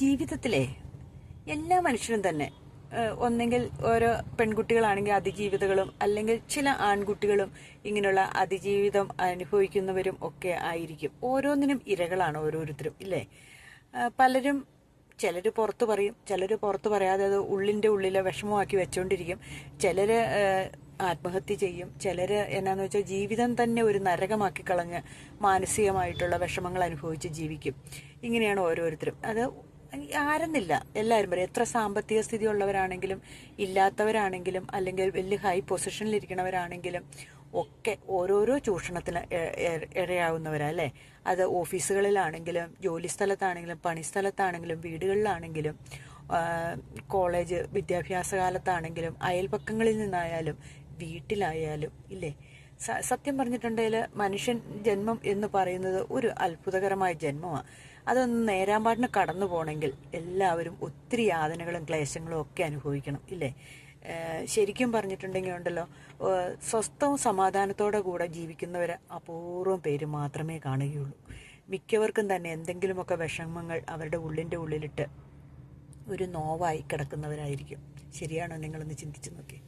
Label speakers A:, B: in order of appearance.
A: ജീവിതത്തിലെ എല്ലാ മനുഷ്യരും തന്നെ ഒന്നെങ്കിൽ ഓരോ പെൺകുട്ടികളാണെങ്കിൽ അതിജീവിതകളും അല്ലെങ്കിൽ ചില ആൺകുട്ടികളും ഇങ്ങനെയുള്ള അതിജീവിതം അനുഭവിക്കുന്നവരും ഒക്കെ ആയിരിക്കും. ഓരോന്നിനും ഇരകളാണ് ഓരോരുത്തരും, ഇല്ലേ? പലരും ചിലർ പുറത്ത് പറയും, ചിലർ പുറത്ത് പറയാതെ അത് ഉള്ളിൻ്റെ ഉള്ളിലെ വിഷമമാക്കി വെച്ചുകൊണ്ടിരിക്കും. ചിലർ ആത്മഹത്യ ചെയ്യും. ചിലർ എന്നാന്ന് വെച്ചാൽ ജീവിതം തന്നെ ഒരു നരകമാക്കി കളഞ്ഞ് മാനസികമായിട്ടുള്ള വിഷമങ്ങൾ അനുഭവിച്ച് ജീവിക്കും. ഇങ്ങനെയാണ് ഓരോരുത്തരും. അത് ആരെന്നില്ല, എല്ലാവരും പറയും. എത്ര സാമ്പത്തിക സ്ഥിതി ഉള്ളവരാണെങ്കിലും ഇല്ലാത്തവരാണെങ്കിലും അല്ലെങ്കിൽ വലിയ ഹൈ പൊസിഷനിലിരിക്കുന്നവരാണെങ്കിലും ഒക്കെ ഓരോരോ ചൂഷണത്തിന് ഇരയാവുന്നവരാ, അല്ലേ? അത് ഓഫീസുകളിലാണെങ്കിലും ജോലി സ്ഥലത്താണെങ്കിലും പണിസ്ഥലത്താണെങ്കിലും വീടുകളിലാണെങ്കിലും കോളേജ് വിദ്യാഭ്യാസ കാലത്താണെങ്കിലും അയൽപക്കങ്ങളിൽ നിന്നായാലും വീട്ടിലായാലും, ഇല്ലേ? സത്യം പറഞ്ഞിട്ടുണ്ടെങ്കിൽ മനുഷ്യൻ ജന്മം എന്ന് പറയുന്നത് ഒരു അത്ഭുതകരമായ ജന്മമാണ്. അതൊന്ന് നേരാമ്പാടിന് കടന്നു പോകണമെങ്കിൽ എല്ലാവരും ഒത്തിരി യാതനകളും ക്ലേശങ്ങളും ഒക്കെ അനുഭവിക്കണം, ഇല്ലേ? ശരിക്കും പറഞ്ഞിട്ടുണ്ടെങ്കിൽ ഉണ്ടല്ലോ, സ്വസ്ഥവും സമാധാനത്തോടെ കൂടെ ജീവിക്കുന്നവർ അപൂർവം പേര് മാത്രമേ കാണുകയുള്ളൂ. മിക്കവർക്കും തന്നെ എന്തെങ്കിലുമൊക്കെ വിഷമങ്ങൾ അവരുടെ ഉള്ളിൻ്റെ ഉള്ളിലിട്ട് ഒരു നോവായി കിടക്കുന്നവരായിരിക്കും. ശരിയാണോ? നിങ്ങളൊന്ന് ചിന്തിച്ചു നോക്കി.